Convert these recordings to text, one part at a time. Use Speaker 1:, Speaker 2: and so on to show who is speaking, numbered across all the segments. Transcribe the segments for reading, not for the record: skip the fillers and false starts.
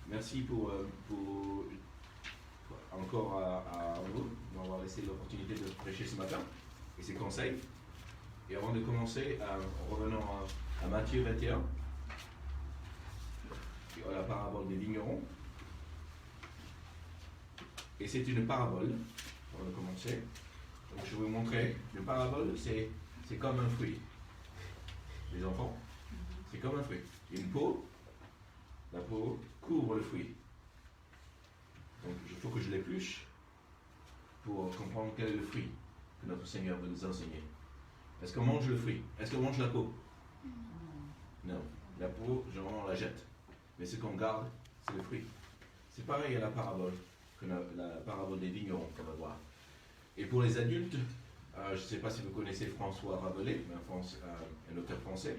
Speaker 1: merci pour encore à vous d'avoir laissé l'opportunité de prêcher ce matin et ses conseils. Et avant de commencer, revenons à Matthieu 21, la parabole des vignerons. Et c'est une parabole, avant de commencer. Donc je vais vous montrer, une parabole, c'est comme un fruit. Les enfants, c'est comme un fruit. Une peau, la peau couvre le fruit. Donc il faut que je l'épluche pour comprendre quel est le fruit que notre Seigneur veut nous enseigner. Est-ce qu'on mange le fruit? Est-ce qu'on mange la peau? Non. La peau, on la jette. Mais ce qu'on garde, c'est le fruit. C'est pareil à la parabole, la parabole des vignerons qu'on va voir. Et pour les adultes, je ne sais pas si vous connaissez François Rabelais, un auteur français,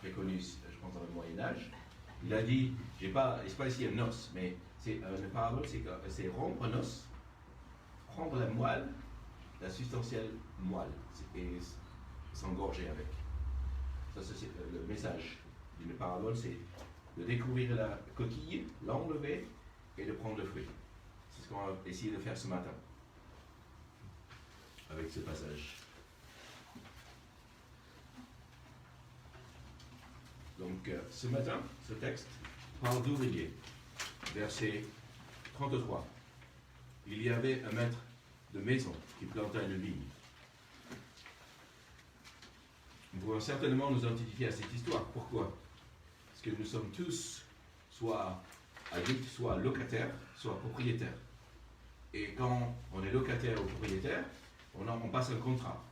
Speaker 1: très connu, je pense, dans le Moyen-Âge. Il a dit, c'est pas ici un os, mais c'est une parabole, c'est rompre un os, prendre la moelle, la substantielle moelle, et s'engorger avec. Ça, c'est le message d'une parabole, c'est de découvrir la coquille, l'enlever et de prendre le fruit. C'est ce qu'on va essayer de faire ce matin avec ce passage. Donc, ce matin, ce texte parle d'ouvrier. Verset 33. Il y avait un maître de maison qui planta une vigne. Nous pouvons certainement nous identifier à cette histoire. Pourquoi? Parce que nous sommes tous soit adultes, soit locataires, soit propriétaires. Et quand on est locataire ou propriétaire, on passe un contrat.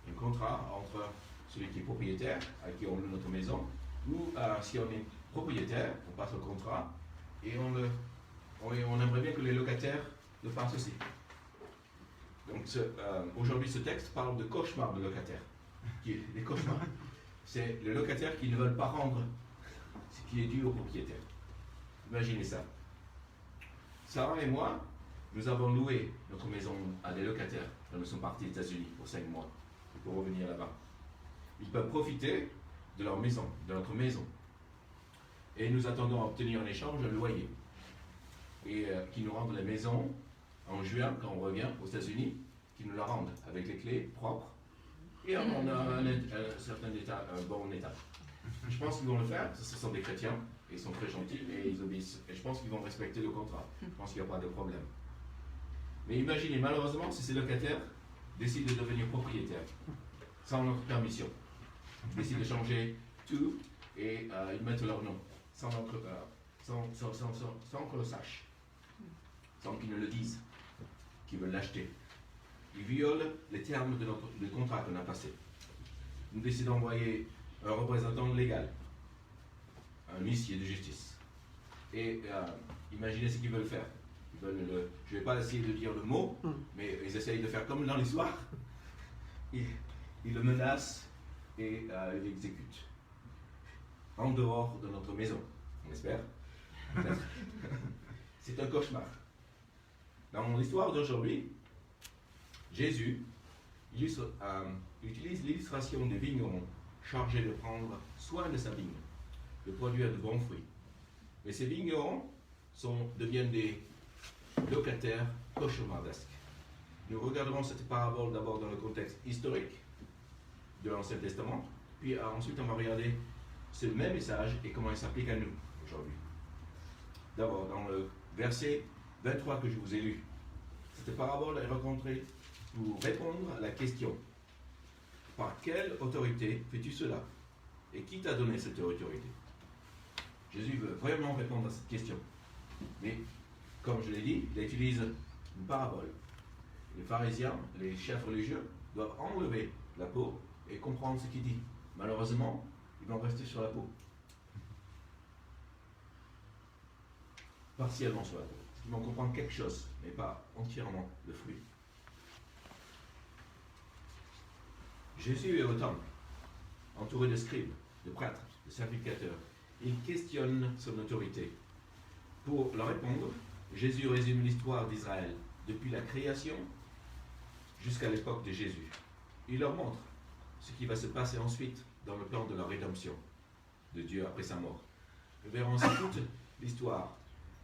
Speaker 1: Un contrat entre celui qui est propriétaire, à qui on loue notre maison, ou si on est propriétaire, on passe un contrat, et on aimerait bien que les locataires le fassent aussi. Donc aujourd'hui, ce texte parle de cauchemars de locataires. Les cauchemars. C'est les locataires qui ne veulent pas rendre ce qui est dû au propriétaire. Imaginez ça. Sarah et moi, nous avons loué notre maison à des locataires quand nous sommes partis aux États-Unis pour 5 mois, pour revenir là-bas. Ils peuvent profiter de leur maison, de notre maison. Et nous attendons à obtenir en échange un loyer. Et qui nous rendent la maison en juin, quand on revient aux États-Unis, qui nous la rendent avec les clés propres. Et on a un certain état, un bon état. Je pense qu'ils vont le faire, ce sont des chrétiens, et ils sont très gentils, et ils obéissent. Et je pense qu'ils vont respecter le contrat. Je pense qu'il n'y a pas de problème. Mais imaginez, malheureusement, si ces locataires décident de devenir propriétaires, sans notre permission, ils décident de changer tout, et ils mettent leur nom, sans qu'on le sache, sans qu'ils ne le disent, qu'ils veulent l'acheter. Ils violent les termes du contrat qu'on a passé. Nous décidons d'envoyer un représentant légal, un huissier de justice. Et imaginez ce qu'ils veulent faire. Je ne vais pas essayer de dire le mot, mais ils essayent de faire comme dans l'histoire. Ils le menacent et ils l'exécutent. En dehors de notre maison, on espère. C'est un cauchemar. Dans l'histoire d'aujourd'hui, Jésus utilise l'illustration des vignerons chargés de prendre soin de sa vigne, de produire de bons fruits. Mais ces vignerons deviennent des locataires cauchemardesques. Nous regarderons cette parabole d'abord dans le contexte historique de l'Ancien Testament, puis ensuite on va regarder ce même message et comment il s'applique à nous aujourd'hui. D'abord, dans le verset 23 que je vous ai lu, cette parabole est rencontrée pour répondre à la question: par quelle autorité fais-tu cela? Et qui t'a donné cette autorité? Jésus veut vraiment répondre à cette question. Mais, comme je l'ai dit, il utilise une parabole. Les pharisiens, les chefs religieux, doivent enlever la peau et comprendre ce qu'il dit. Malheureusement, ils vont rester sur la peau. Partiellement sur la peau. Ils vont comprendre quelque chose, mais pas entièrement le fruit. Jésus est au temple, entouré de scribes, de prêtres, de sacrificateurs. Il questionne son autorité. Pour leur répondre, Jésus résume l'histoire d'Israël depuis la création jusqu'à l'époque de Jésus. Il leur montre ce qui va se passer ensuite dans le plan de la rédemption de Dieu après sa mort. Nous verrons ensuite toute l'histoire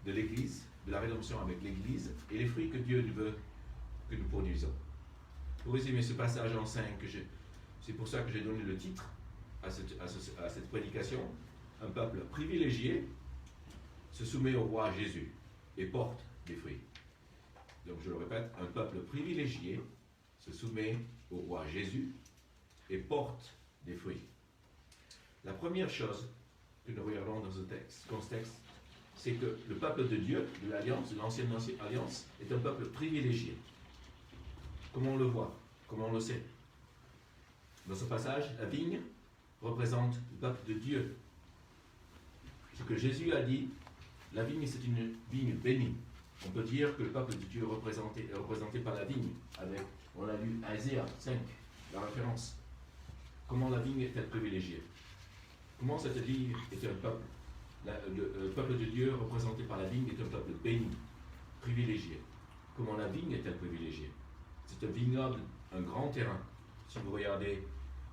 Speaker 1: de l'Église, de la rédemption avec l'Église, et les fruits que Dieu veut que nous produisons. Pour résumer ce passage en 5, c'est pour ça que j'ai donné le titre à cette prédication. Un peuple privilégié se soumet au roi Jésus et porte des fruits. Donc je le répète, un peuple privilégié se soumet au roi Jésus et porte des fruits. La première chose que nous regardons dans ce texte, c'est que le peuple de Dieu, de l'Alliance, de l'ancienne Alliance, est un peuple privilégié. Comment on le voit? Comment on le sait? Dans ce passage, la vigne représente le peuple de Dieu. Ce que Jésus a dit, la vigne c'est une vigne bénie. On peut dire que le peuple de Dieu est représenté par la vigne. On a lu Isaïe 5, la référence. Comment la vigne est-elle privilégiée? Comment cette vigne est un peuple? Le peuple de Dieu représenté par la vigne est un peuple béni, privilégié. Comment la vigne est-elle privilégiée? C'est un vignoble, un grand terrain. Si vous regardez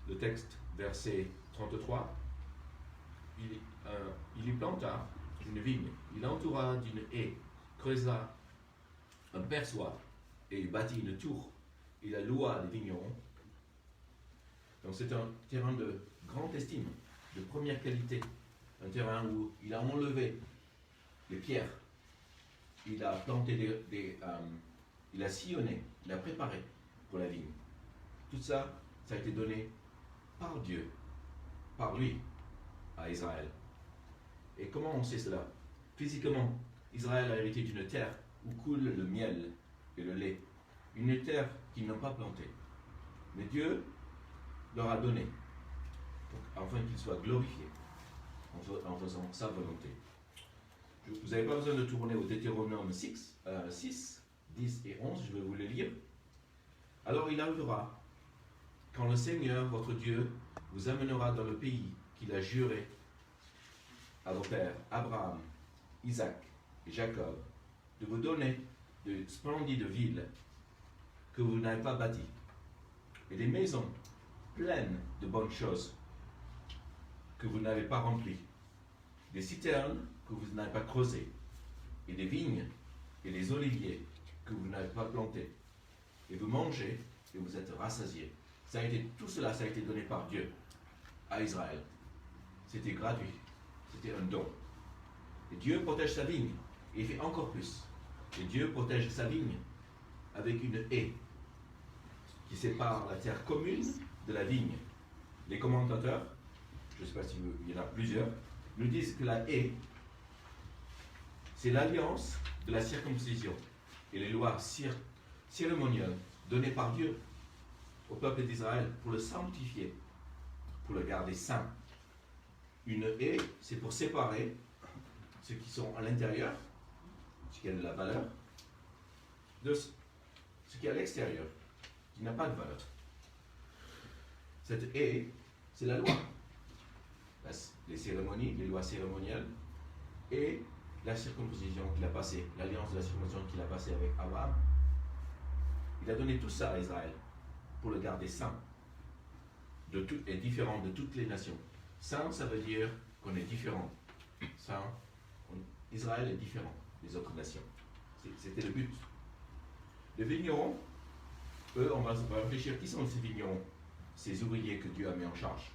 Speaker 1: le texte, verset 33, il y planta une vigne, il entoura d'une haie, creusa un perçoir et il bâtit une tour. Il la loua des vignerons. Donc c'est un terrain de grande estime, de première qualité. Un terrain où il a enlevé les pierres, il a planté il a sillonné, il a préparé pour la vigne. Tout ça, ça a été donné par Dieu, par lui, à Israël. Et comment on sait cela? Physiquement, Israël a hérité d'une terre où coule le miel et le lait. Une terre qu'ils n'ont pas plantée. Mais Dieu leur a donné, afin qu'ils soient glorifiés en faisant sa volonté. Vous n'avez pas besoin de tourner au Deutéronome 6, 10 et 11, je vais vous le lire. Alors il arrivera, quand le Seigneur, votre Dieu, vous amènera dans le pays qu'il a juré à vos pères, Abraham, Isaac et Jacob, de vous donner de splendides villes que vous n'avez pas bâties, et des maisons pleines de bonnes choses que vous n'avez pas remplies, des citernes que vous n'avez pas creusées, et des vignes et des oliviers que vous n'avez pas plantés. Et vous mangez et vous êtes rassasiés. Tout cela, ça a été donné par Dieu à Israël. C'était gratuit. C'était un don. Et Dieu protège sa vigne. Et il fait encore plus. Et Dieu protège sa vigne avec une haie qui sépare la terre commune de la vigne. Les commentateurs, je ne sais pas s'il y en a plusieurs, nous disent que la haie, c'est l'alliance de la circoncision et les lois cérémoniales données par Dieu au peuple d'Israël pour le sanctifier, pour le garder saint. Une haie, c'est pour séparer ceux qui sont à l'intérieur, ce qui a de la valeur, de ce qui est à l'extérieur, qui n'a pas de valeur. Cette haie, c'est la loi. Les cérémonies, les lois cérémoniales et la circoncision qu'il a passée, l'alliance de la circoncision qu'il a passée avec Abraham. Il a donné tout ça à Israël pour le garder saint et différent de toutes les nations. Saint, ça veut dire qu'on est différent. Saint, Israël est différent des autres nations. C'était le but. Les vignerons, eux, on va réfléchir, qui sont ces vignerons? Ces ouvriers que Dieu a mis en charge.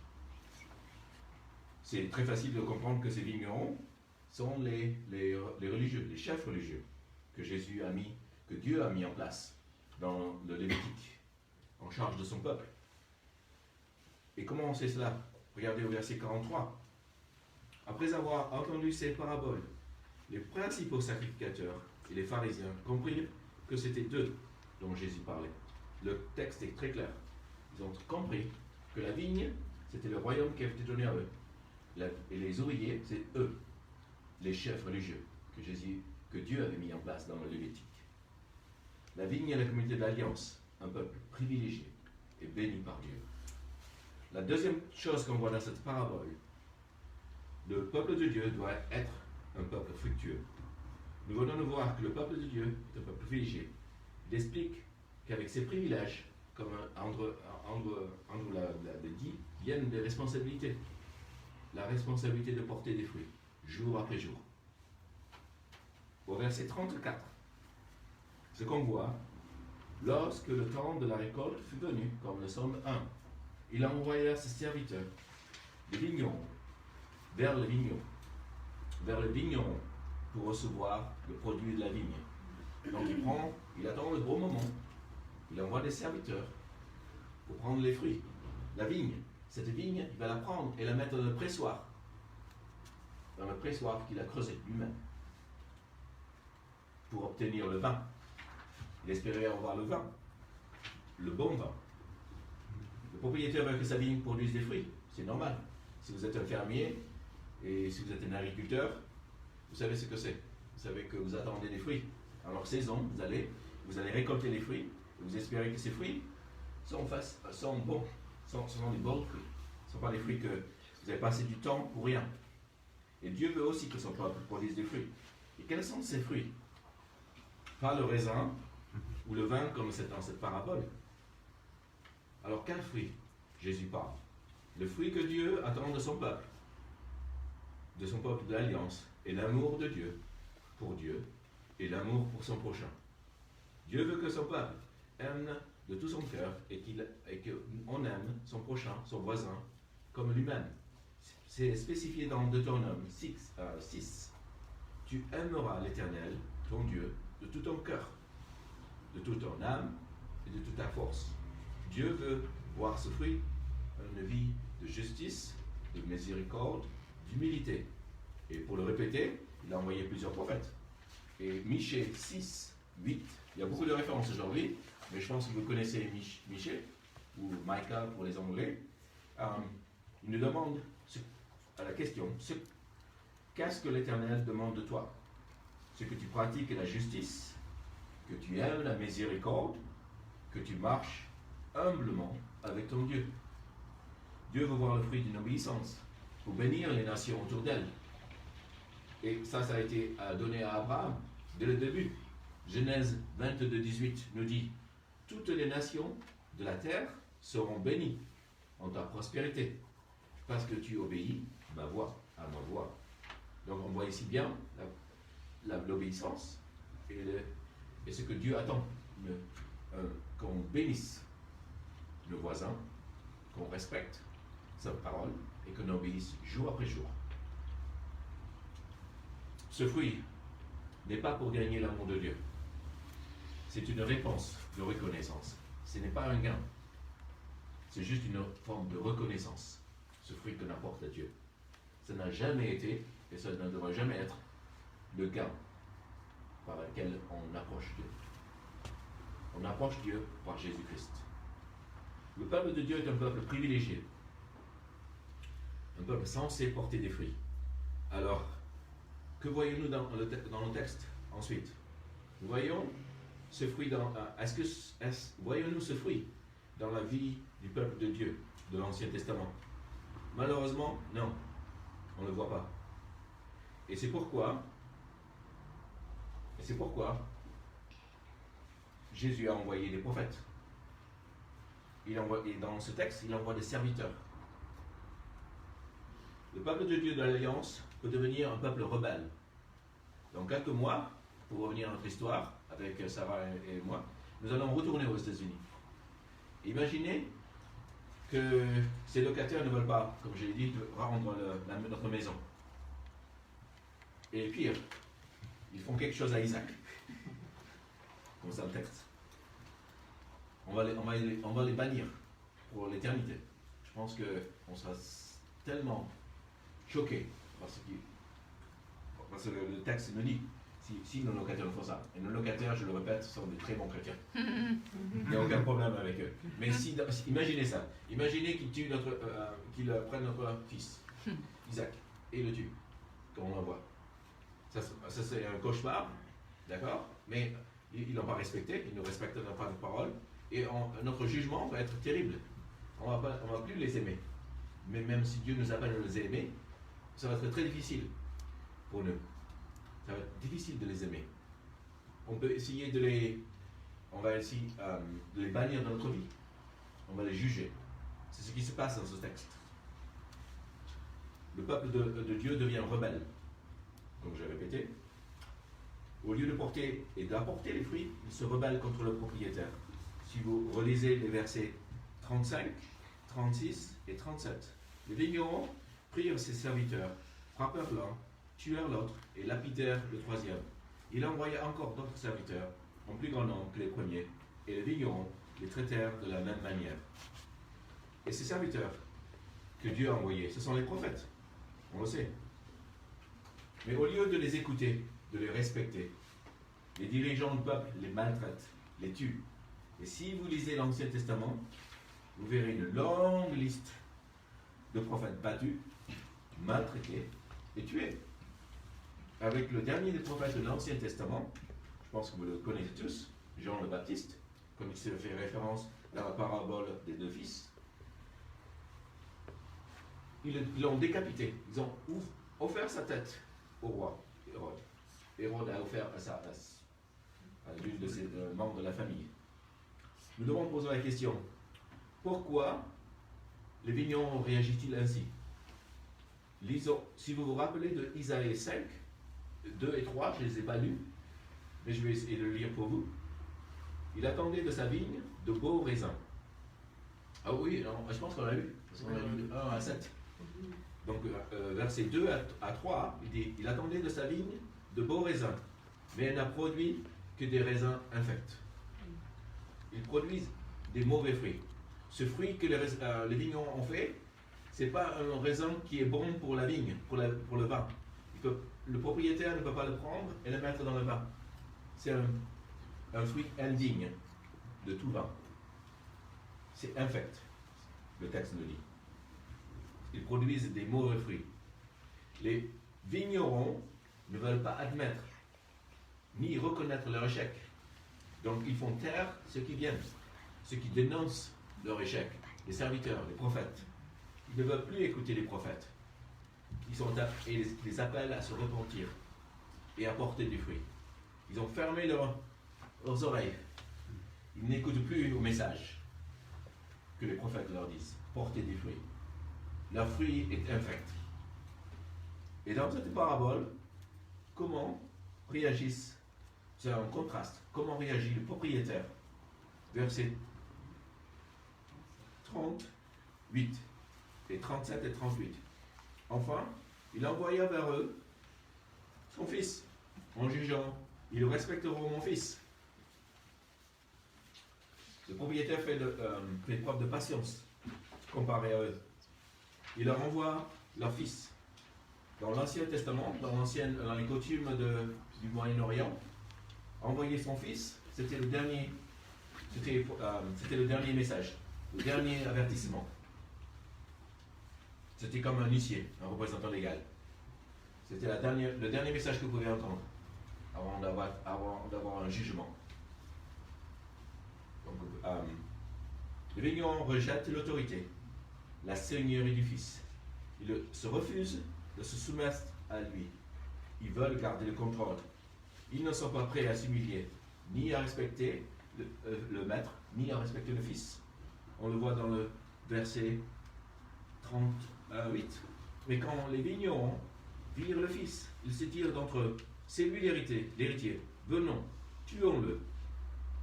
Speaker 1: C'est très facile de comprendre que ces vignerons sont les religieux, les chefs religieux que Dieu a mis en place dans le Lévitique, en charge de son peuple. Et comment on sait cela? Regardez au verset 43. Après avoir entendu ces paraboles, les principaux sacrificateurs et les pharisiens comprirent que c'était d'eux dont Jésus parlait. Le texte est très clair. Ils ont compris que la vigne, c'était le royaume qui avait été donné à eux. Et les ouvriers, c'est eux, les chefs religieux, que Dieu avait mis en place dans le Lévitique. La vigne est la communauté de l'Alliance, un peuple privilégié et béni par Dieu. La deuxième chose qu'on voit dans cette parabole, le peuple de Dieu doit être un peuple fructueux. Nous venons de voir que le peuple de Dieu est un peuple privilégié. Il explique qu'avec ses privilèges, comme Andrew l'a dit, viennent des responsabilités. La responsabilité de porter des fruits, jour après jour. au verset 34, ce qu'on voit, lorsque le temps de la récolte fut venu, comme le psaume 1, il envoya ses serviteurs, les vignerons, vers le vigneron, pour recevoir le produit de la vigne. Donc il attend le bon moment, il envoie des serviteurs pour prendre les fruits. La vigne, cette vigne, il va la prendre et la mettre dans le pressoir qu'il a creusé lui-même, pour obtenir le vin. Il espérait avoir le vin, le bon vin. Le propriétaire veut que sa vigne produise des fruits, c'est normal. Si vous êtes un fermier et si vous êtes un agriculteur, vous savez ce que c'est. Vous savez que vous attendez des fruits. Alors saison, vous allez récolter les fruits, et vous espérez que ces fruits sont bons, sont des bons fruits. Ce ne sont pas des fruits que vous avez passé du temps pour rien. Et Dieu veut aussi que son peuple produise des fruits. Et quels sont ces fruits? Pas le raisin ou le vin comme c'est dans cette parabole. Alors quel fruit Jésus parle? Le fruit que Dieu attend de son peuple de l'Alliance, et l'amour de Dieu pour Dieu et l'amour pour son prochain. Dieu veut que son peuple aime de tout son cœur et qu'on aime son prochain, son voisin, comme lui-même. C'est spécifié dans Deutéronome 6. Tu aimeras l'Éternel, ton Dieu, de tout ton cœur, de toute ton âme et de toute ta force. Dieu veut voir ce fruit, une vie de justice, de miséricorde, d'humilité. Et pour le répéter, il a envoyé plusieurs prophètes. Et Michée 6, 8, il y a beaucoup de références aujourd'hui, mais je pense que vous connaissez Michée, ou Micah pour les Anglais. Il nous demande à la question, qu'est-ce que l'Éternel demande de toi? Ce que tu pratiques la justice, que tu aimes la miséricorde, que tu marches humblement avec ton Dieu. Dieu veut voir le fruit d'une obéissance pour bénir les nations autour d'elle. Et ça a été donné à Abraham dès le début. Genèse 22, 18 nous dit « Toutes les nations de la terre seront bénies en ta prospérité, parce que tu obéis à ma voix. » Donc on voit ici bien l'obéissance et ce que Dieu attend, qu'on bénisse le voisin, qu'on respecte sa parole et qu'on obéisse jour après jour. Ce fruit n'est pas pour gagner l'amour de Dieu. C'est une réponse de reconnaissance. Ce n'est pas un gain. C'est juste une forme de reconnaissance, ce fruit qu'on apporte à Dieu. Ça n'a jamais été, et ça ne devrait jamais être, le gain par lequel on approche Dieu. On approche Dieu par Jésus-Christ. Le peuple de Dieu est un peuple privilégié. Un peuple censé porter des fruits. Alors, que voyons-nous dans le texte ensuite? Nous voyons ce fruit voyons-nous ce fruit dans la vie du peuple de Dieu de l'Ancien Testament? Malheureusement, non. On ne le voit pas. Et c'est pourquoi Jésus a envoyé des prophètes. Et dans ce texte, il envoie des serviteurs. Le peuple de Dieu de l'Alliance peut devenir un peuple rebelle. Dans quelques mois, pour revenir à notre histoire, avec Sarah et moi, nous allons retourner aux États-Unis. Imaginez que ces locataires ne veulent pas, comme je l'ai dit, rendre notre maison. Et pire, ils font quelque chose à Isaac. Comme ça le texte. On va les bannir pour l'éternité. Je pense qu'on sera tellement choqués parce que le texte nous dit si nos locataires font ça. Et nos locataires, je le répète, sont de très bons chrétiens. Il n'y a aucun problème avec eux. Mais imaginez ça. Imaginez qu'ils prennent notre fils, Isaac, et le tuent, comme on l'envoie. Ça c'est un cauchemar, d'accord? Mais ils n'ont pas respecté, ils ne respectent pas notre parole. Et notre jugement va être terrible. On ne va plus les aimer. Mais même si Dieu nous appelle à les aimer, ça va être très difficile pour nous. Ça va être difficile de les aimer. On peut essayer de les bannir de notre vie. On va les juger. C'est ce qui se passe dans ce texte. Le peuple de Dieu devient rebelle. Comme j'ai répété. Au lieu de porter et d'apporter les fruits, il se rebelle contre le propriétaire. Si vous relisez les versets 35, 36 et 37, les vignerons prirent ses serviteurs, frappèrent l'un, tuèrent l'autre et lapidèrent le troisième. Il envoya encore d'autres serviteurs, en plus grand nombre que les premiers, et les vignerons les traitèrent de la même manière. Et ces serviteurs que Dieu a envoyés, ce sont les prophètes, on le sait. Mais au lieu de les écouter, de les respecter, les dirigeants du peuple les maltraitent, les tuent. Et si vous lisez l'Ancien Testament, vous verrez une longue liste de prophètes battus, maltraités et tués. Avec le dernier des prophètes de l'Ancien Testament, je pense que vous le connaissez tous, Jean le Baptiste, comme il se fait référence dans la parabole des deux fils. Ils l'ont décapité, ils ont offert sa tête au roi Hérode. Hérode a offert à l'une de ses membres de la famille. Nous devons poser la question, pourquoi les vignerons réagissent-ils ainsi? Si vous vous rappelez de Isaïe 5, 2 et 3, je ne les ai pas lus, mais je vais essayer de le lire pour vous. Il attendait de sa vigne de beaux raisins. Ah oui, non, je pense qu'on l'a lu, parce qu'on a lu de 1 à 7. Donc, versets 2 à 3, il dit, il attendait de sa vigne de beaux raisins, mais elle n'a produit que des raisins infects. Ils produisent des mauvais fruits. Ce fruit que les vignerons ont fait, ce n'est pas un raisin qui est bon pour la vigne, pour le vin. Le propriétaire ne peut pas le prendre et le mettre dans le vin. C'est un fruit indigne de tout vin. C'est infect, le texte nous dit. Ils produisent des mauvais fruits. Les vignerons ne veulent pas admettre ni reconnaître leur échec. Donc ils font taire ceux qui viennent, ceux qui dénoncent leur échec, les serviteurs, les prophètes. Ils ne veulent plus écouter les prophètes. Et les appellent à se repentir et à porter du fruit. Ils ont fermé leurs oreilles. Ils n'écoutent plus au message que les prophètes leur disent. Portez du fruit. Leur fruit est infect. Et dans cette parabole, comment réagissent, c'est un contraste, comment réagit le propriétaire? Versets 38 et 37 et 38. Enfin, il envoya vers eux son fils, en jugeant, ils respecteront mon fils. Le propriétaire fait preuve de patience comparé à eux. Il leur envoie leur fils. Dans l'Ancien Testament, dans les coutumes du Moyen-Orient, envoyer son fils, c'était le dernier message, le dernier avertissement. C'était comme un huissier, un représentant légal. C'était le dernier message que vous pouvez entendre avant d'avoir un jugement. Donc, les vignerons rejettent l'autorité, la seigneurie du Fils. Ils se refusent de se soumettre à lui. Ils veulent garder le contrôle. Ils ne sont pas prêts à s'humilier, ni à respecter le maître, ni à respecter le Fils. On le voit dans le verset 38. Mais quand les vignerons virent le Fils, ils se dirent d'entre eux, c'est lui l'héritier, venons, tuons-le,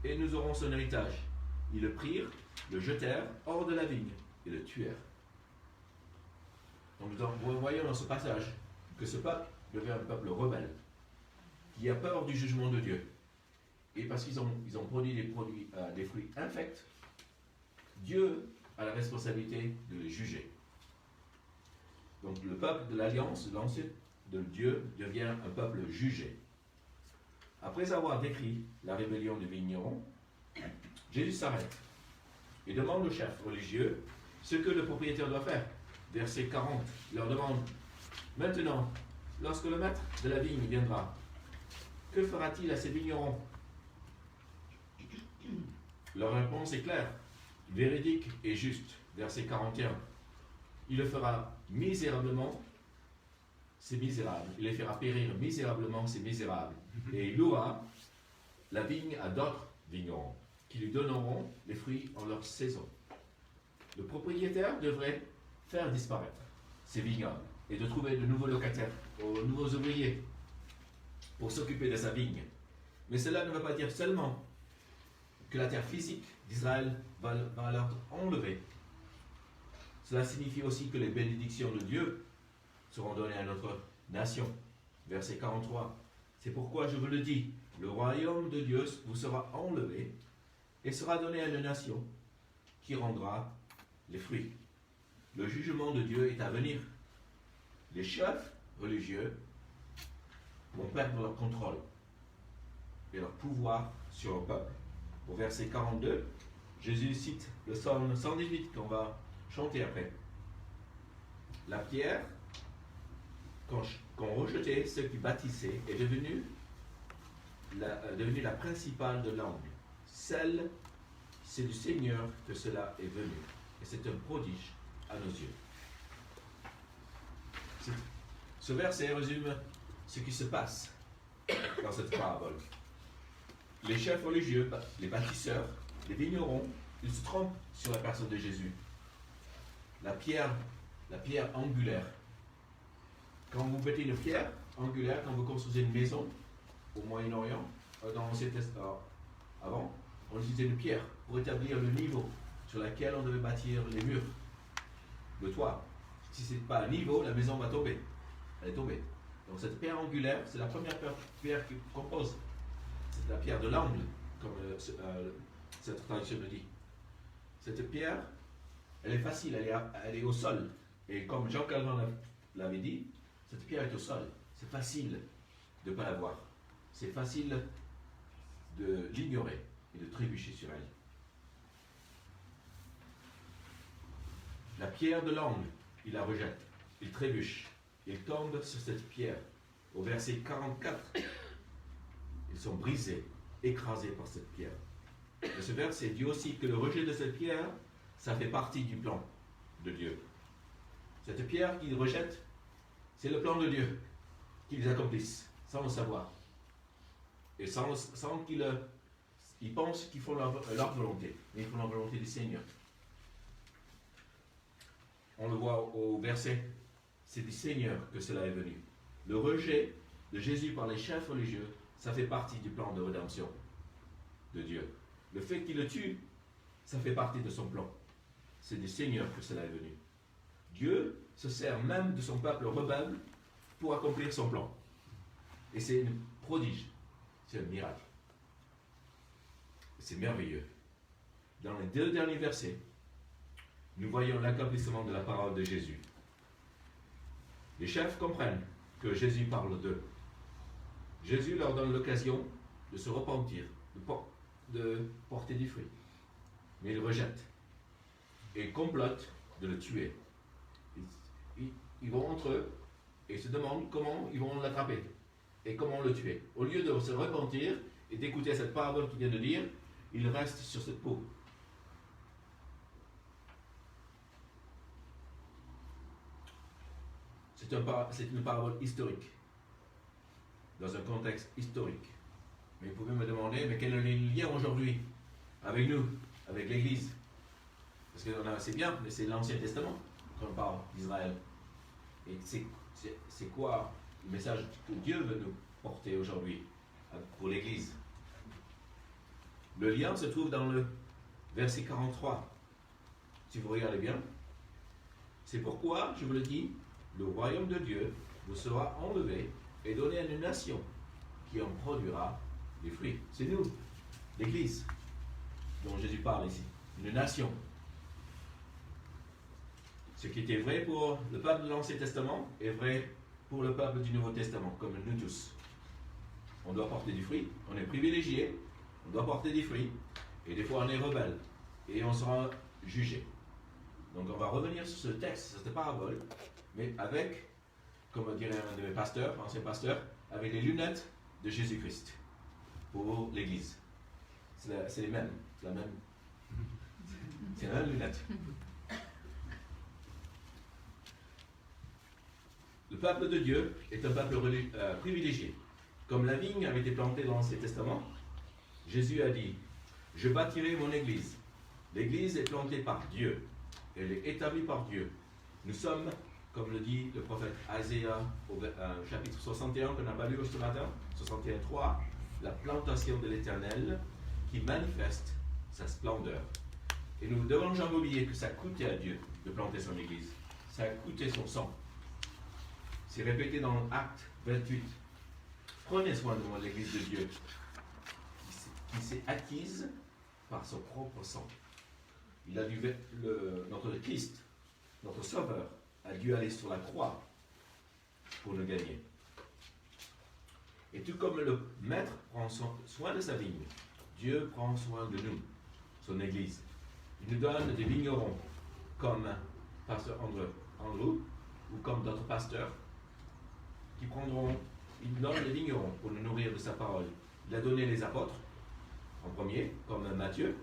Speaker 1: et nous aurons son héritage. Ils le prirent, le jetèrent hors de la vigne, et le tuèrent. Donc nous voyons dans ce passage que ce peuple devient un peuple rebelle, qui a peur du jugement de Dieu. Et parce qu'ils ont produit des fruits infects, Dieu a la responsabilité de les juger. Donc le peuple de l'Alliance, de Dieu, devient un peuple jugé. Après avoir décrit la rébellion des vignerons, Jésus s'arrête et demande aux chefs religieux ce que le propriétaire doit faire. Verset 40, il leur demande, maintenant, lorsque le maître de la vigne viendra, que fera-t-il à ces vignerons? Leur réponse est claire, véridique et juste. Verset 41, il le fera misérablement, c'est misérable. Il les fera périr misérablement, c'est misérable. Et il louera la vigne à d'autres vignerons, qui lui donneront les fruits en leur saison. Le propriétaire devrait faire disparaître ces vignobles et de trouver de nouveaux locataires, de nouveaux ouvriers. pour s'occuper de sa vigne. Mais cela ne veut pas dire seulement que la terre physique d'Israël va leur enlever. Cela signifie aussi que les bénédictions de Dieu seront données à notre nation. Verset 43. C'est pourquoi je vous le dis, le royaume de Dieu vous sera enlevé et sera donné à une nation qui rendra les fruits. Le jugement de Dieu est à venir. Les chefs religieux vont perdre leur contrôle et leur pouvoir sur le peuple. Au verset 42, Jésus cite le psaume 118 qu'on va chanter après. La pierre qu'ont rejeté ceux qui bâtissaient est devenue la principale de l'angle. C'est du Seigneur que cela est venu. Et c'est un prodige à nos yeux. Ce verset résume ce qui se passe dans cette parabole. Les chefs religieux, les bâtisseurs, les vignerons, ils se trompent sur la personne de Jésus. La pierre angulaire. Quand vous mettez une pierre angulaire, quand vous construisez une maison au Moyen-Orient, dans l'Ancien Testament, avant, on utilisait une pierre pour établir le niveau sur lequel on devait bâtir les murs, le toit. Si ce n'est pas à niveau, la maison va tomber. Elle est tombée. Donc cette pierre angulaire, c'est la première pierre qui compose. C'est la pierre de l'angle, comme cette tradition le dit. Cette pierre, elle est facile, elle est au sol. Et comme Jean Calvin l'avait dit, cette pierre est au sol. C'est facile de ne pas la voir. C'est facile de l'ignorer et de trébucher sur elle. La pierre de l'angle, il la rejette, il trébuche, il tombe sur cette pierre. Au verset 44, ils sont brisés, écrasés par cette pierre. Et ce verset dit aussi que le rejet de cette pierre, ça fait partie du plan de Dieu. Cette pierre qu'ils rejettent, c'est le plan de Dieu qu'ils accomplissent, sans le savoir. Et sans qu'ils pensent qu'ils font leur volonté, mais ils font la volonté du Seigneur. On le voit au verset, c'est du Seigneur que cela est venu. Le rejet de Jésus par les chefs religieux, ça fait partie du plan de rédemption de Dieu. Le fait qu'il le tue, ça fait partie de son plan. C'est du Seigneur que cela est venu. Dieu se sert même de son peuple rebelle pour accomplir son plan. Et c'est un prodige, c'est un miracle. C'est merveilleux. Dans les 2 derniers versets, nous voyons l'accomplissement de la parole de Jésus. Les chefs comprennent que Jésus parle d'eux. Jésus leur donne l'occasion de se repentir, de porter du fruit. Mais ils rejettent et complotent de le tuer. Ils vont entre eux et se demandent comment ils vont l'attraper et comment le tuer. Au lieu de se repentir et d'écouter cette parabole qu'il vient de dire, ils restent sur cette peau. C'est une parabole historique, dans un contexte historique. Mais vous pouvez me demander, mais quel est le lien aujourd'hui avec nous, avec l'Église? Parce que c'est bien, mais c'est l'Ancien Testament qu'on parle d'Israël. Et c'est quoi le message que Dieu veut nous porter aujourd'hui pour l'Église? Le lien se trouve dans le verset 43. Si vous regardez bien, c'est pourquoi, je vous le dis, le royaume de Dieu vous sera enlevé et donné à une nation qui en produira des fruits. C'est nous, l'Église, dont Jésus parle ici. Une nation. Ce qui était vrai pour le peuple de l'Ancien Testament est vrai pour le peuple du Nouveau Testament, comme nous tous. On doit porter du fruit, on est privilégié, on doit porter des fruits, et des fois on est rebelle, et on sera jugé. Donc on va revenir sur ce texte, cette parabole, mais avec, comme dirait un de mes pasteurs, ancien pasteur, avec les lunettes de Jésus-Christ pour l'Église. C'est les mêmes, c'est la même lunette. Le peuple de Dieu est un peuple privilégié. Comme la vigne avait été plantée dans l'Ancien Testament, Jésus a dit, « Je bâtirai mon Église. » L'Église est plantée par Dieu. Elle est établie par Dieu. Nous sommes comme le dit le prophète Isaïe au chapitre 61 qu'on n'a pas lu ce matin, 61:3, la plantation de l'Éternel qui manifeste sa splendeur. Et nous ne devons jamais oublier que ça a coûté à Dieu de planter son Église. Ça a coûté son sang. C'est répété dans Acte 28. Prenez soin de l'Église de Dieu, qui s'est acquise par son propre sang. Il a dû, notre Christ, notre Sauveur, a dû aller sur la croix pour nous gagner. Et tout comme le Maître prend soin de sa vigne, Dieu prend soin de nous, son Église. Il nous donne des vignerons, comme pasteur Andrew, ou comme d'autres pasteurs, qui prendront, il donne des vignerons pour nous nourrir de sa parole. Il a donné les apôtres, en premier, comme Matthieu,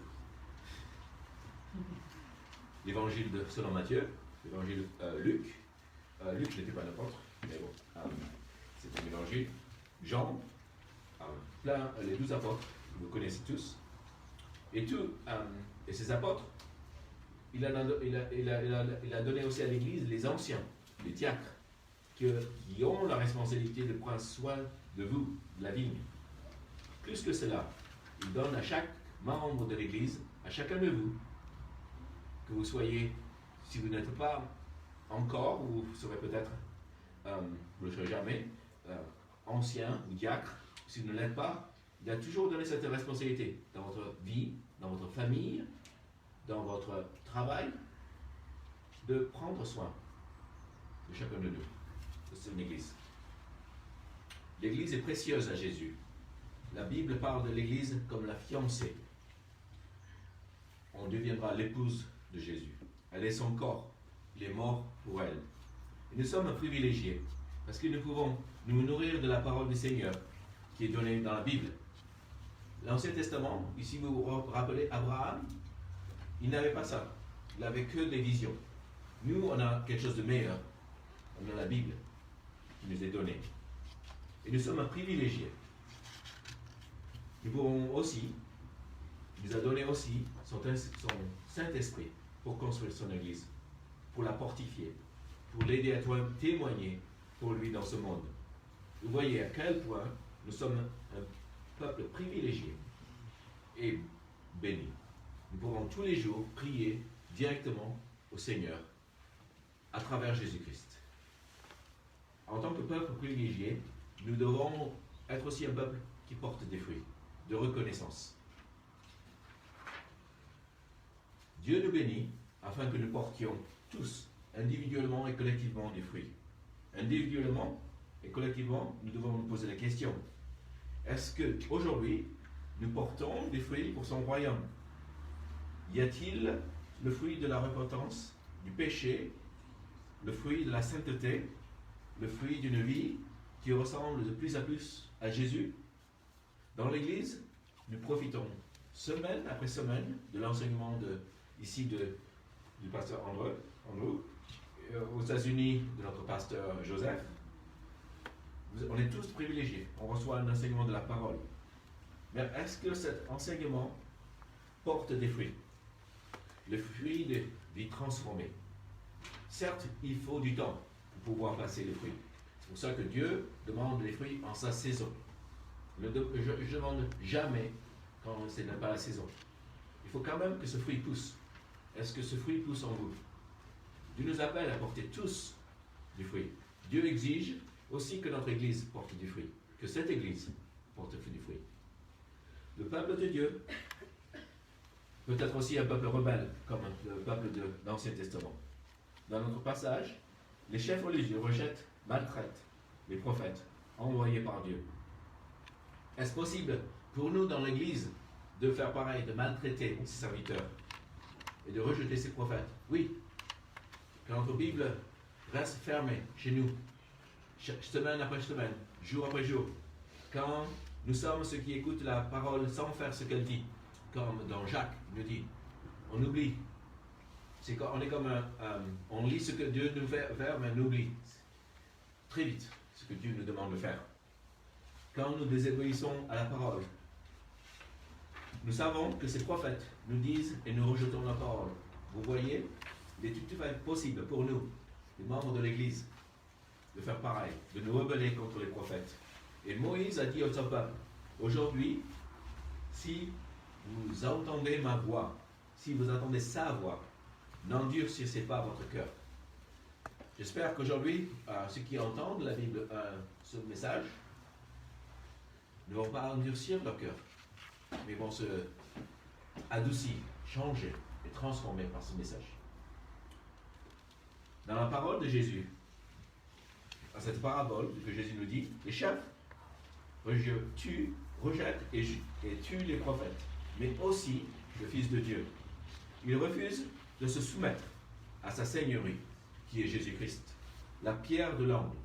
Speaker 1: l'évangile selon Matthieu, l'évangile Luc. Luc n'était pas un apôtre, mais bon, c'était l'évangile. Jean, les 12 apôtres, que vous connaissez tous. Et ces apôtres, il a donné aussi à l'Église les anciens, les diacres, qui ont la responsabilité de prendre soin de vous, de la vigne. Plus que cela, il donne à chaque membre de l'Église, à chacun de vous, que vous soyez, si vous n'êtes pas encore, ou vous serez peut-être, vous ne le serez jamais, ancien ou diacre, si vous ne l'êtes pas, il a toujours donné cette responsabilité dans votre vie, dans votre famille, dans votre travail, de prendre soin de chacun de nous, de cette Église. L'Église est précieuse à Jésus. La Bible parle de l'Église comme la fiancée. On deviendra l'épouse de Jésus. Elle est son corps. Il est mort pour elle. Et nous sommes privilégiés parce que nous pouvons nous nourrir de la parole du Seigneur qui est donnée dans la Bible. L'Ancien Testament, ici vous vous rappelez Abraham, il n'avait pas ça. Il n'avait que des visions. Nous, on a quelque chose de meilleur. On a la Bible qui nous est donnée. Et nous sommes privilégiés. Nous pouvons aussi, il nous a donné aussi son Saint-Esprit pour construire son Église, pour la fortifier, pour l'aider à témoigner pour lui dans ce monde. Vous voyez à quel point nous sommes un peuple privilégié et béni. Nous pouvons tous les jours prier directement au Seigneur à travers Jésus-Christ. En tant que peuple privilégié, nous devons être aussi un peuple qui porte des fruits de reconnaissance. Dieu nous bénit afin que nous portions tous, individuellement et collectivement, des fruits. Individuellement et collectivement, nous devons nous poser la question: est-ce qu'aujourd'hui, nous portons des fruits pour son royaume? Y a-t-il le fruit de la repentance, du péché, le fruit de la sainteté, le fruit d'une vie qui ressemble de plus en plus à Jésus? Dans l'Église, nous profitons semaine après semaine de l'enseignement du pasteur Andrew, aux États-Unis de notre pasteur Joseph. On est tous privilégiés, on reçoit un enseignement de la parole. Mais est-ce que cet enseignement porte des fruits? Le fruit de vie transformée. Certes, il faut du temps pour pouvoir passer les fruits. C'est pour ça que Dieu demande les fruits en sa saison. Je ne demande jamais quand ce n'est pas la saison. Il faut quand même que ce fruit pousse. Est-ce que ce fruit pousse en vous? Dieu nous appelle à porter tous du fruit. Dieu exige aussi que notre Église porte du fruit, que cette Église porte du fruit. Le peuple de Dieu peut être aussi un peuple rebelle, comme le peuple de l'Ancien Testament. Dans notre passage, les chefs religieux rejettent, maltraitent les prophètes envoyés par Dieu. Est-ce possible pour nous dans l'Église de faire pareil, de maltraiter ses serviteurs et de rejeter ses prophètes? Oui. Quand notre Bible reste fermée chez nous, semaine après semaine, jour après jour, quand nous sommes ceux qui écoutent la parole sans faire ce qu'elle dit, comme dans Jacques, il nous dit, on oublie. On est comme on lit ce que Dieu nous fait faire, mais on oublie très vite ce que Dieu nous demande de faire. Quand nous désobéissons à la parole, nous savons que ces prophètes nous disent et nous rejetons la parole. Vous voyez, il est tout à fait possible pour nous les membres de l'Église, de faire pareil, de nous rebeller contre les prophètes. Et Moïse a dit au peuple, aujourd'hui, si vous entendez ma voix, si vous entendez sa voix, n'endurcissez pas votre cœur. J'espère qu'aujourd'hui, ceux qui entendent la Bible, ce message, ne vont pas endurcir leur cœur, mais vont se adoucir, changer et transformer par ce message. Dans la parole de Jésus, à cette parabole que Jésus nous dit, les chefs rejettent et tuent les prophètes, mais aussi le Fils de Dieu. Ils refusent de se soumettre à sa seigneurie, qui est Jésus-Christ. La pierre de l'angle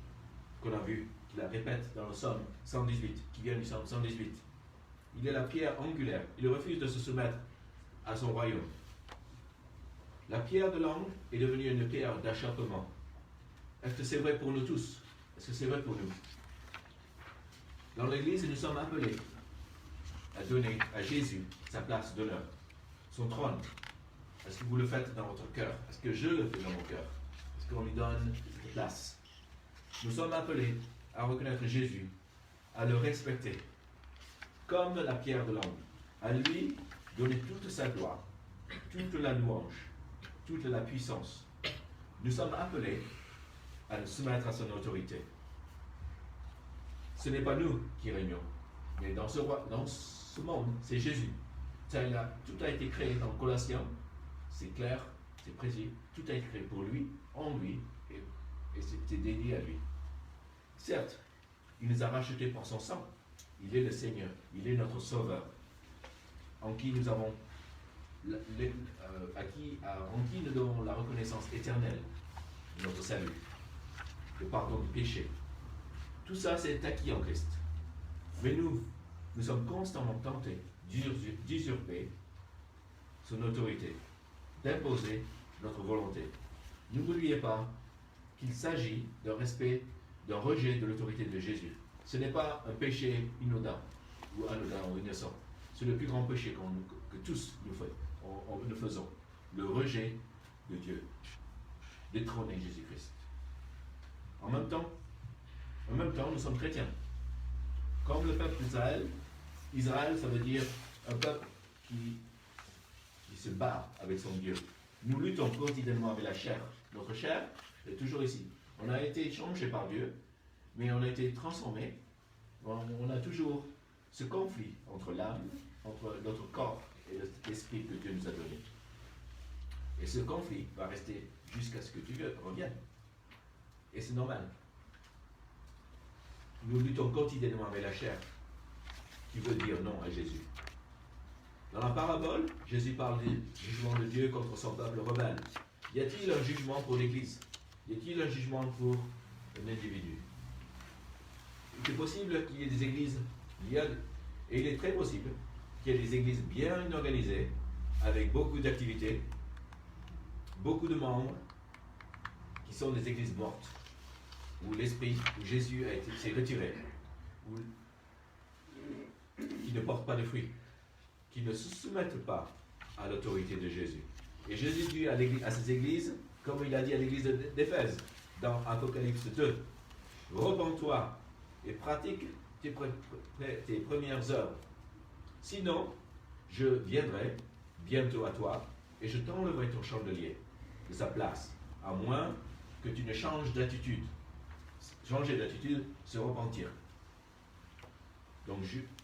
Speaker 1: qu'on a vu, qui la répète dans le psaume 118, qui vient du psaume 118. Il est la pierre angulaire. Il refuse de se soumettre à son royaume. La pierre de l'angle est devenue une pierre d'achoppement. Est-ce que c'est vrai pour nous tous? Est-ce que c'est vrai pour nous? Dans l'Église, nous sommes appelés à donner à Jésus sa place d'honneur, son trône. Est-ce que vous le faites dans votre cœur? Est-ce que je le fais dans mon cœur? Est-ce qu'on lui donne place? Nous sommes appelés à reconnaître Jésus, à le respecter, comme la pierre de l'angle, à lui donner toute sa gloire, toute la louange, toute la puissance. Nous sommes appelés à nous soumettre à son autorité. Ce n'est pas nous qui régnons, mais dans ce monde, c'est Jésus. Tout a été créé dans Colossiens, c'est clair, c'est précis, tout a été créé pour lui, en lui, et c'était dédié à lui. Certes, il nous a rachetés par son sang, il est le Seigneur, il est notre Sauveur, en qui nous avons en qui nous donnons la reconnaissance éternelle de notre salut, le pardon du péché. Tout ça, c'est acquis en Christ. Mais nous sommes constamment tentés d'usurper son autorité, d'imposer notre volonté. N'oubliez pas qu'il s'agit d'un respect, d'un rejet de l'autorité de Jésus. Ce n'est pas un péché inodin ou innocent. C'est le plus grand péché que tous nous faisons. Le rejet de Dieu. Détrôner Jésus-Christ. En même temps, nous sommes chrétiens. Comme le peuple d'Israël, Israël, ça veut dire un peuple qui se bat avec son Dieu. Nous luttons quotidiennement avec la chair. Notre chair est toujours ici. On a été changé par Dieu, mais on a été transformé. On a toujours ce conflit entre l'âme, entre notre corps et l'esprit que Dieu nous a donné. Et ce conflit va rester jusqu'à ce que Dieu revienne. Et c'est normal. Nous luttons quotidiennement avec la chair, qui veut dire non à Jésus. Dans la parabole, Jésus parle du jugement de Dieu contre son peuple rebelle. Y a-t-il un jugement pour l'Église? Y a-t-il un jugement pour un individu? C'est possible qu'il y ait des églises, et il est très possible qu'il y ait des églises bien organisées, avec beaucoup d'activités, beaucoup de membres, qui sont des églises mortes, où l'esprit, où Jésus s'est retiré, qui ne portent pas de fruits, qui ne se soumettent pas à l'autorité de Jésus. Et Jésus dit à ces églises, comme il a dit à l'église d'Éphèse, dans Apocalypse 2, « Repens-toi et pratique tes premières œuvres. Sinon, je viendrai bientôt à toi et je t'enlèverai ton chandelier de sa place, à moins que tu ne changes d'attitude. » Changer d'attitude, se repentir. Donc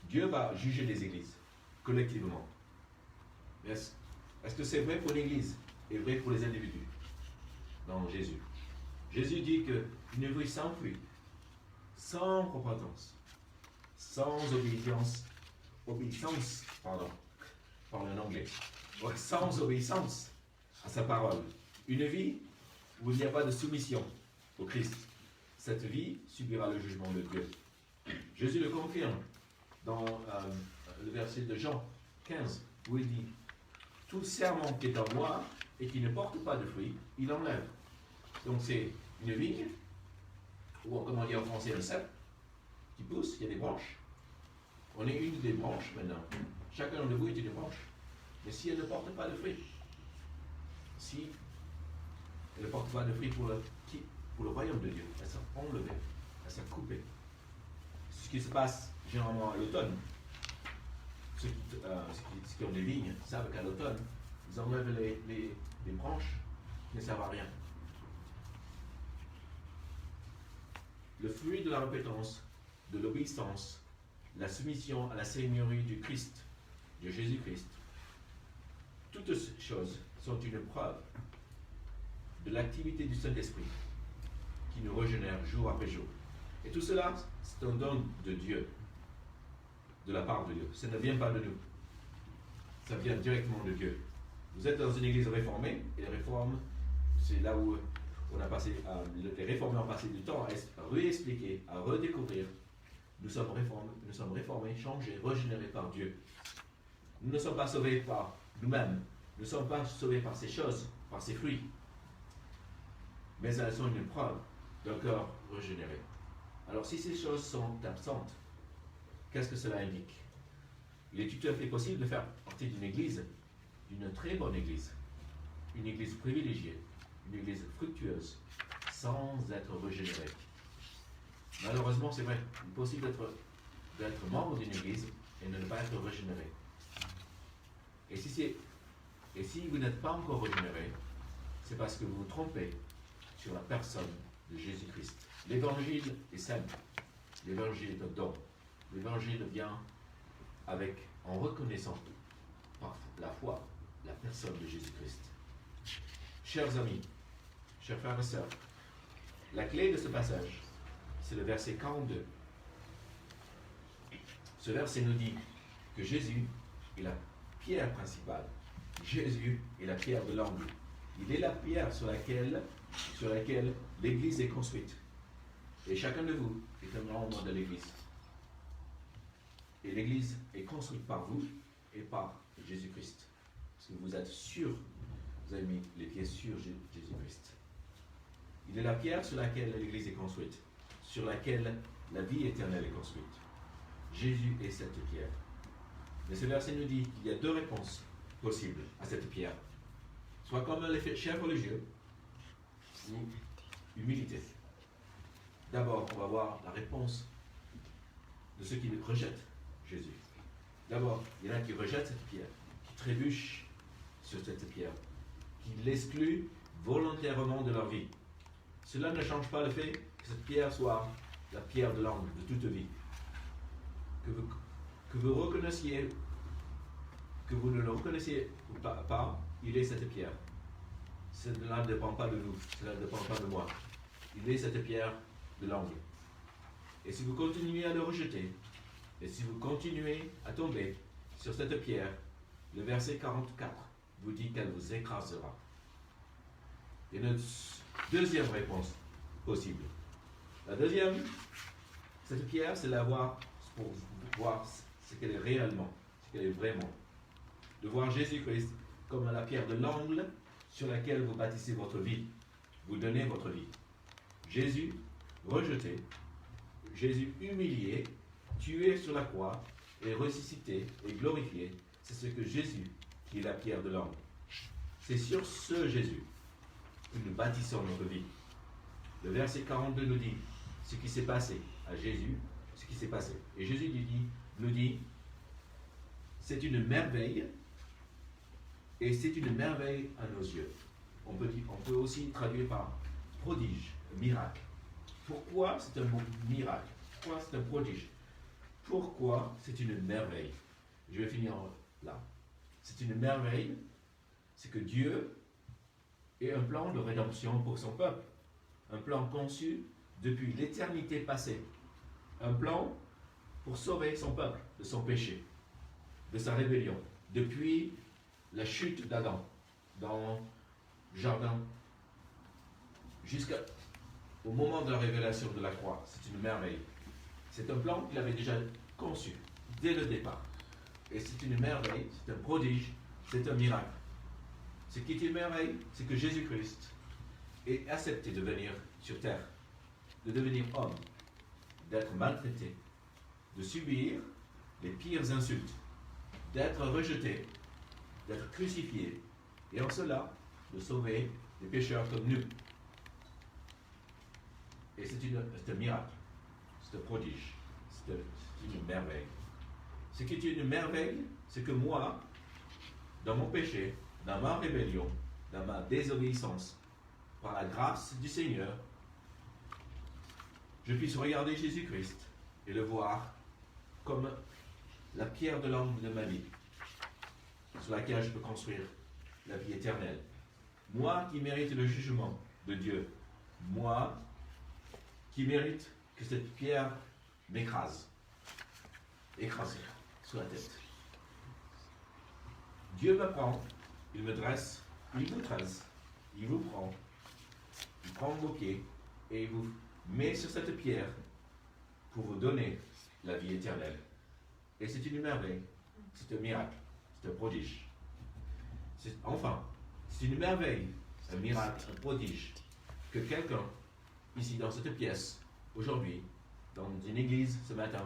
Speaker 1: Dieu va juger les églises, collectivement. Mais est-ce que c'est vrai pour l'église et vrai pour les individus? Non, Jésus. Jésus dit qu'une vie sans fruit, sans repentance, sans obéissance, parle en anglais, sans obéissance à sa parole, une vie où il n'y a pas de soumission au Christ, cette vie subira le jugement de Dieu. Jésus le confirme dans le verset de Jean 15, où il dit « Tout serment qui est en moi et qui ne porte pas de fruits, il enlève. » Donc c'est une vigne, ou comme on dit en français, un cep, qui pousse, il y a des branches. On est une des branches maintenant. Chacun de vous est une branche. Mais si elle ne porte pas de fruits, si Elle ne porte pas de fruits pour le royaume de Dieu. Elle s'est enlevée, elle s'est coupée. C'est ce qui se passe généralement à l'automne. Ceux qui ont des vignes savent qu'à l'automne, ils enlèvent les branches qui ne servent à rien. Le fruit de la repentance, de l'obéissance, la soumission à la seigneurie du Christ, de Jésus-Christ, toutes ces choses sont une preuve de l'activité du Saint-Esprit qui nous régénère jour après jour. Et tout cela, c'est un don de Dieu, de la part de Dieu. Ça ne vient pas de nous. Ça vient directement de Dieu. Vous êtes dans une église réformée, et les réformes, c'est là où on a passé, les réformés ont passé du temps à réexpliquer, à redécouvrir. Nous sommes réformés, changés, régénérés par Dieu. Nous ne sommes pas sauvés par nous-mêmes. Nous ne sommes pas sauvés par ces choses, par ces fruits. Mais elles sont une preuve d'un cœur régénéré. Alors si ces choses sont absentes, qu'est-ce que cela indique? Il est tout à fait possible de faire partie d'une église, d'une très bonne église, une église privilégiée, une église fructueuse, sans être régénéré. Malheureusement, c'est vrai, il est possible d'être membre d'une église et de ne pas être régénéré. Et si vous n'êtes pas encore régénéré, c'est parce que vous vous trompez sur la personne de Jésus-Christ. L'évangile est simple. L'évangile est un don. L'évangile vient en reconnaissant par la foi la personne de Jésus-Christ. Chers amis, chers frères et sœurs, la clé de ce passage, c'est le verset 42. Ce verset nous dit que Jésus est la pierre principale. Jésus est la pierre de l'angle. Il est la pierre sur laquelle l'Église est construite. Et chacun de vous est un membre de l'Église. Et l'Église est construite par vous et par Jésus-Christ. Parce que vous êtes sûr, vous avez mis les pieds sur Jésus-Christ. Il est la pierre sur laquelle l'Église est construite, sur laquelle la vie éternelle est construite. Jésus est cette pierre. Mais ce verset nous dit qu'il y a deux réponses possibles à cette pierre. Soit comme les chefs religieux, ou humilité. D'abord, on va voir la réponse de ceux qui rejettent Jésus. D'abord, il y en a qui rejettent cette pierre, qui trébuchent sur cette pierre, qui l'excluent volontairement de leur vie. Cela ne change pas le fait que cette pierre soit la pierre de l'angle de toute vie. Que vous reconnaissiez, que vous ne le reconnaissiez pas, il est cette pierre. Cela ne dépend pas de nous, cela ne dépend pas de moi. Il est cette pierre de l'angle. Et si vous continuez à le rejeter, et si vous continuez à tomber sur cette pierre, le verset 44 vous dit qu'elle vous écrasera. Il y a une deuxième réponse possible. La deuxième, cette pierre, c'est la voir pour voir ce qu'elle est réellement, ce qu'elle est vraiment. De voir Jésus-Christ comme la pierre de l'angle sur laquelle vous bâtissez votre vie, vous donnez votre vie. Jésus rejeté, Jésus humilié, tué sur la croix et ressuscité et glorifié, c'est ce que Jésus qui est la pierre de l'angle. C'est sur ce Jésus que nous bâtissons notre vie. Le verset 42 nous dit ce qui s'est passé à Jésus, ce qui s'est passé. Et Jésus nous dit, c'est une merveille, et c'est une merveille à nos yeux. On peut aussi traduire par prodige, miracle. Pourquoi c'est un mot miracle? Pourquoi c'est un prodige? Pourquoi c'est une merveille? Je vais finir là. C'est une merveille, c'est que Dieu ait un plan de rédemption pour son peuple. Un plan conçu depuis l'éternité passée. Un plan pour sauver son peuple de son péché, de sa rébellion, depuis la chute d'Adam dans le jardin jusqu'au moment de la révélation de la croix. C'est une merveille. C'est un plan qu'il avait déjà conçu dès le départ. Et c'est une merveille, c'est un prodige, c'est un miracle. Ce qui est une merveille, c'est que Jésus-Christ ait accepté de venir sur terre, de devenir homme, d'être maltraité, de subir les pires insultes, d'être rejeté, d'être crucifié, et en cela, de sauver des pécheurs comme nous. Et c'est un miracle, c'est un prodige, c'est une merveille. Ce qui est une merveille, c'est que moi, dans mon péché, dans ma rébellion, dans ma désobéissance, par la grâce du Seigneur, je puisse regarder Jésus-Christ et le voir comme la pierre de l'angle de ma vie, sur laquelle je peux construire la vie éternelle. Moi qui mérite le jugement de Dieu, moi qui mérite que cette pierre m'écrase, écrasée sur la tête. Dieu me prend, il me dresse, il vous dresse, il vous prend, il prend vos pieds et il vous met sur cette pierre pour vous donner la vie éternelle. Et c'est une merveille, c'est un miracle, c'est un prodige. Enfin, c'est une merveille, un miracle, un prodige, que quelqu'un, ici dans cette pièce, aujourd'hui, dans une église ce matin,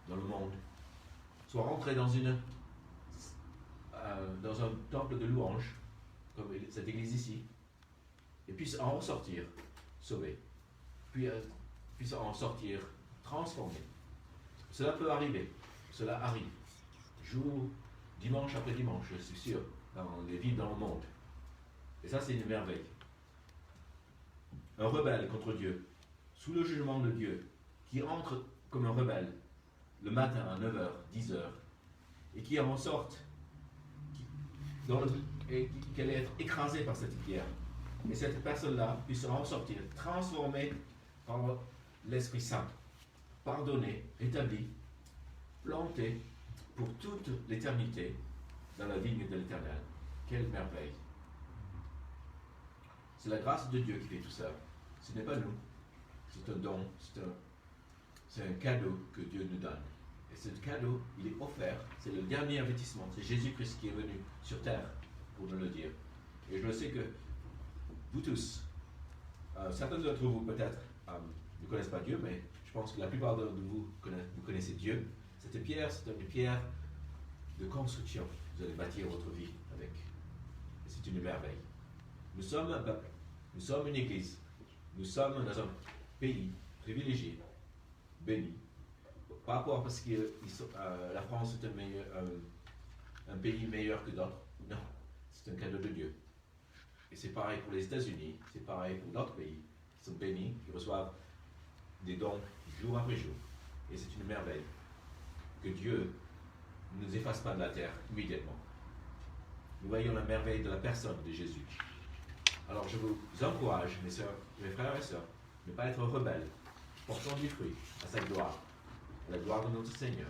Speaker 1: dans le monde, soit rentré dans un temple de louange, comme cette église ici, et puisse en ressortir sauvé, puis puisse en sortir transformé. Cela peut arriver, cela arrive, jour, dimanche après dimanche, je suis sûr, dans les villes dans le monde. Et ça, c'est une merveille. Un rebelle contre Dieu, sous le jugement de Dieu, qui entre comme un rebelle le matin à 9h, 10h, et qui en sorte, et qui allait être écrasé par cette pierre. Et cette personne-là puisse en sortir, transformée par l'Esprit Saint, pardonnée, établie, plantée pour toute l'éternité dans la vigne de l'Éternel. Quelle merveille! C'est la grâce de Dieu qui fait tout ça. Ce n'est pas nous. C'est un don, c'est un cadeau que Dieu nous donne. Et ce cadeau, il est offert. C'est le dernier avertissement. C'est Jésus-Christ qui est venu sur terre pour nous le dire. Et je sais que vous tous, certains d'entre vous peut-être ne connaissent pas Dieu, mais je pense que la plupart de vous connaissez Dieu. Cette pierre, c'est une pierre de construction. Vous allez bâtir votre vie avec. Et c'est une merveille. Nous sommes un peuple. Nous sommes une église. Nous sommes dans un pays privilégié, béni. Pas parce que la France est un pays meilleur que d'autres. Non, c'est un cadeau de Dieu. Et c'est pareil pour les États-Unis, c'est pareil pour d'autres pays qui sont bénis, qui reçoivent des dons jour après jour. Et c'est une merveille que Dieu ne nous efface pas de la terre immédiatement. Nous voyons la merveille de la personne de Jésus. Alors je vous encourage, mes sœurs, mes frères et sœurs, ne pas être rebelles. Portons du fruit à sa gloire, à la gloire de notre Seigneur.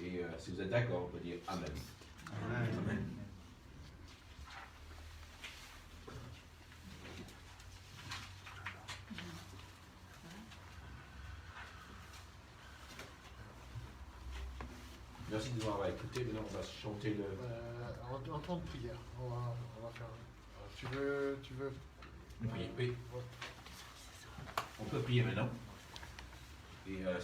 Speaker 1: Et si vous êtes d'accord, on peut dire Amen. Amen. Amen. Merci de nous avoir écoutés. Maintenant, on va chanter le...
Speaker 2: En temps de prière, on va faire... Tu veux...
Speaker 1: prier, oui. On peut prier maintenant. Et